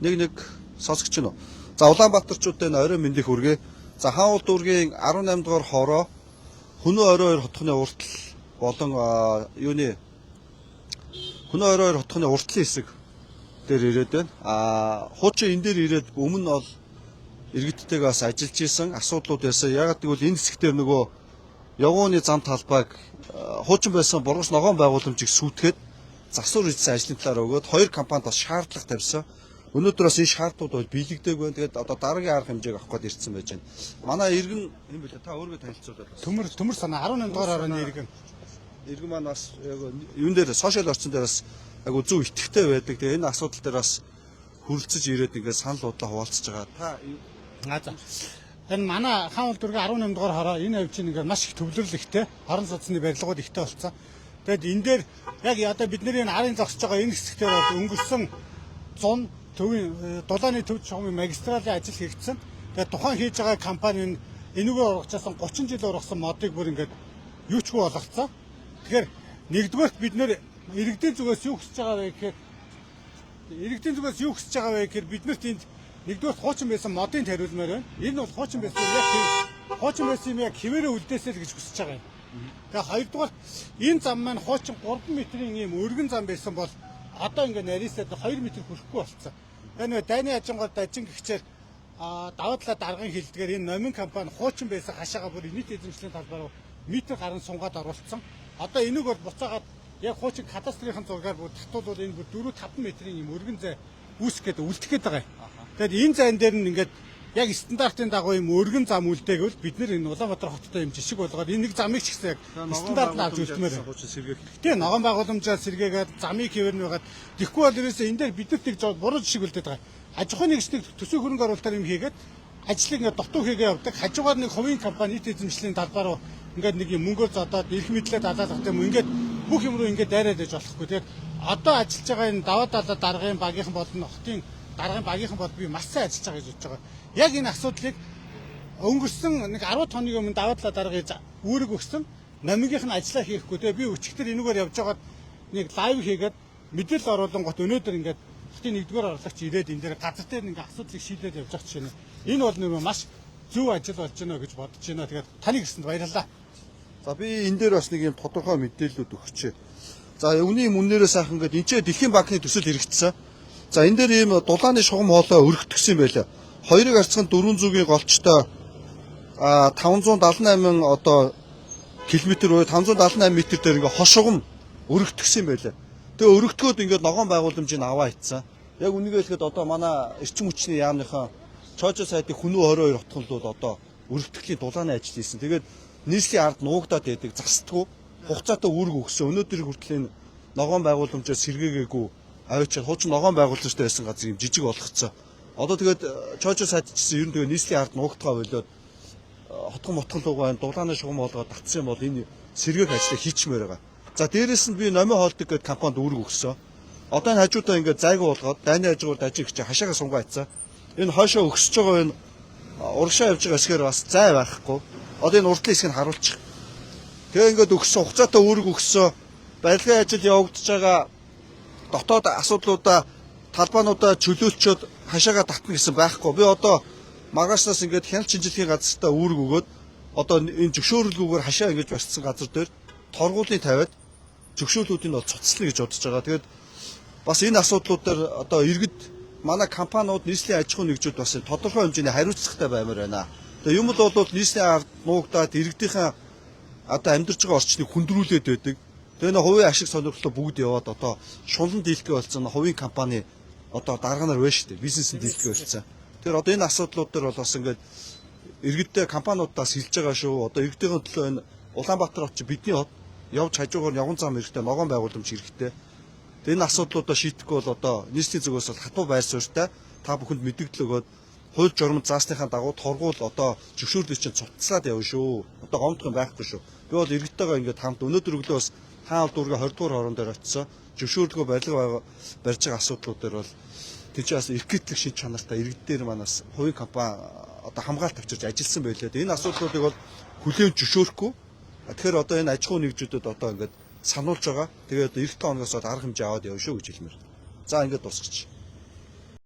Нэг сонсогч нь. За Улаанбаатарчуудын орой мэндийг хүргэе. За Хаанул дүүргийн 18 дугаар хороо Хөнөө орой 2 хотхны уртал болон Хөнөө орой 2 хотхны уртлын хэсэг дээр ирээд байна. Хуучин энэ дээр ирээд өмнө бол иргэдтэйгээ бас ажиллаж исэн асуудлууд байсан. Яг гэвэл энэ хэсгээр нөгөө явгууны зам талбайг хуучин байсан Бургас ногоон байгууламжийг сүйтгэхэд засвар хийсэн ажлын талаар өгөөд хоёр компанид бас шаардлага тавьсан. Өнөөдөр бас энэ шаардлагууд бол биелэгдээгүй байна. Тэгээд одоо дараагийн арга хэмжээг авах гээд ирсэн байж байна. Манай иргэн юм билээ. Та өөргөө танилцуулаад. Төмөр сана 18 дугаар оройн иргэн. Иргэн маань бас яг юун дээр сошиал орчин дээр бас айгу зөв итгэвтэй байдаг. Тэгээд энэ асуудал дээр бас хөрөлцөж ирээд ингээд санал бодлоо хуваалцаж байгаа. За. Энэ манай Хаанул дүүргийн 18 дугаар хороо энэ авь чинь ингээд маш их төвлөрөл ихтэй. Хорон судасны барилгууд ихтэй болцсон. Тэгэд энэ дээр яг одоо бидний нарын зогсож байгаа энэ хэсгээр бол өнгөрсөн 100 төвийн дулааны төв чухмын магистралын ажил хийгдсэн. Тэгээд тухайн хийж байгаа компани энүүгээр ургачаасан 30 жил ургасан модыг бүр ингээд юучгүй болгоцсон. Тэгэхээр нэгдүгээрт бид нэр иргэдийн зүгээс юу хүсэж байгаа вэ гэхээр биднэрт энд нэгдүгээрт хуучин байсан модын тариулмаар байна. Энэ бол хуучин байсан юм яг хിവэрэ үлдээсэй гэж хүсэж байгаа юм. Тэгээ хоёрдугаар энэ зам маань хуучин 3 метрийн ийм өргөн зам байсан бол одоо ингээд нарийсаад 2 м хүрэхгүй болцсон. Энэ дайны ажингууд ажин гихчээр даваа талаа даргын хилдгээр энэ номин компани хуучин байсан хашаага бүр нийт эзэмшлийн талбар метр гарan сунгаад оруулсан. Одоо энийг бол буцаагаад яг хуучин кадастрын зургаар бүр татуулбал энэ бүр 4-5 метрийн ийм өргөн зай үүсгэх гээд үлдэх гээд байгаа юм. Тэгэхээр энэ зайн дээр нь ингээд яг стандартын дагуу юм өргөн зам үлдээгвэл бид нэр энэ Улаанбаатар хоттой юм жишг болгоод энэ нэг замыг ч гэсэн яг стандартаар авч үлдмээр байна. Тэгээ ногоон байгууламжаар сэргээгээд замыг хэвэрнэ байгаад тэгэхгүй бол ерөөсөө энэ дээр биднэрт нэг буруу жишг үлдээд байгаа. Аж ахуйн нэгжлэг төсөв хөрөнгө оруулалтаар юм хийгээд ажлыг ингээд дутуу хийгээ явдаг. Хажуугаар нэг хувийн компани нийт эзэмшлийн талбаар ингээд нэг юм мөнгөөр зодоод эрх мэдлээ далаалах юм ингээд бүх юм руу ингээд дайраад иж болохгүй. Тэгээд одоо ажиллаж байгаа энэ даваа далаа даргын багийнхан болон хотын даргын багийнхан бол би маш сайн ажиллаж байгаа гэж бодож байгаа. Яг энэ асуудлыг өнгөрсөн нэг 10 тоног өмнө даваа талаа даргыг үүрэг өгсөн номигийнх нь ажиллаа хийхгүй. Тэгээ би өчигдөр энүүгээр явж байгаад нэг лайв хийгээд мэдээлэл оруулан гот өнөөдөр ингээд хотын 1-р орлогч ирээд энэ дээр газар дээр нэг асуудлыг шийдээд явж байгаа чинь энэ бол нэг маш зөв ажил болж байна гэж бодож байна. Тэгээд таныг ирсэнд баярлалаа. За би энэ дээр бас нэг юм тодорхой мэдээллүүд өгчээ. За өвний мөннээрээ сайхан ингээд энэ ч Дэлхийн банкны төсөл хэрэгжсэн. За энэ дээр ийм дулааны шугам хоолой өргөтгсөн байлаа. Хоёрыг харьцсан 400-ийн голчтой 578 одоо километр буюу 578 м дээр ингээ хошугам өргөтгсөн байлаа. Тэгээ өргөтгөөд ингээ ногоон байгууламжийг аваа ицсэн. Яг үнийгээ хэлэхэд одоо манай эрчим хүчний яамныхаа Чожо сайдын Хөнөө 22 хотхон л одоо өргөтгөлийн дулааны ажил хийсэн. Тэгээд нийслэлийн ард нуугдаад байдаг застдгүй хугацаатай үүрэг өгсөн. Өнөөдрийг хүртэл энэ ногоон байгууламжаар сэргээгээгүй авчид хуучин ногоон байгууламжтай байсан газар юм жижиг болгоцсон. Одоо тэгээд Чожо сайд чсэн ер нь тэгээд нийслэлийн ард нуугдгаа болоод хотхон мотхон лугаа дулааны шугам болгоод татсан бол энэ сэргээх ажлыг хийчмээр байгаа. За дээрэс нь би номын хоолдог гэдэг компанид үүрэг өгсөн. Одоо энэ хажуудаа ингээд зайг болгоод дайны хажуугаар дажиг гэж хашаага сунгаа хийцэн. Энэ хойшоо өксөж байгаа энэ урагшаа явж байгаа хэсгээр бас зай байхгүй. Одоо энэ уртлын хэсгийг харуулчих. Тэгээ ингээд өгсөн хугацаатай үүрэг өгсөн. Барилгын ажил явагдаж байгаа дотоод асуудлуудаа талбаануудаа чөлөөлчөөд хашаага татна гэсэн байхгүй. Би одоо маргаашнаас ингээд хяналт шинжилгээний газартаа үүрэг өгөөд одоо энэ зөвшөөрлгүйгээр хашаа ингэж барьсан газар дээр торгуулийг тавиад зөвшөөрлүүдийг бол цуцлана гэж бодож байгаа. Тэгээд бас энэ асуудлууд дээр одоо иргэд манай компаниуд нийслэлийн аж ахуйн нэгжүүд бас тодорхой хэмжээний хариуцлагатай баймаар байна. Тэгээ юм бол нийслэлийн ард нуугдаад иргэдийнхэн одоо амьдарч байгаа орчныг хүндрүүлээд байдаг. Тэгээ нэ хувийн ашиг сонирхлоо бүгд яваад одоо шунлан дийлхэ болсон хувийн компани одоо дарганаар байна шүү дээ. Бизнесийн дийлхэ болсон. Тэгэхээр одоо энэ асуудлууд дээр бол бас ингээд иргэдтэй компаниудаас хэлж байгаа шүү. Одоо иргэдийн төлөө энэ Улаанбаатар хот чи бидний хот явж хажуугаар явган зам хэрэгтэй, ногоон байгууламж хэрэгтэй. Тэгээ энэ асуудлуудаа шийдэхгүй бол одоо нийслэлийн зүгээс бол хатуу байр суурьтай та бүхэнд мэдээлэл өгөөд хууль журам заасныхаа дагуу торгуул одоо зөвшөөрлийг чинь цуцлаад явна шүү. Одоо гомдох юм байхгүй шүү. Би бол иргэдтэйгээ ингээд хамт өнөөдөр өглөө бас Хаанул дүүргийн 20 дугаар хорон дээр очисон. Зөвшөөрлөгөө барилга барьж байгаа асуудлууд дээр бол тийчээс эрхгэтлэг шин чанартай иргэдээр манаас хувийн компани одоо хамгаалалт авчирч ажилласан байлээ. Энэ асуудлуудыг бол хүлээн зөвшөөрөхгүй. Тэгэхээр одоо энэ аж ахуйн нэгжүүдэд одоо ингээд сануулж байгаа. Тэгээд эх 7 хоногоос арга хэмжээ аваад явна шүү гэж хэлмээр. За ингээд дуусчих.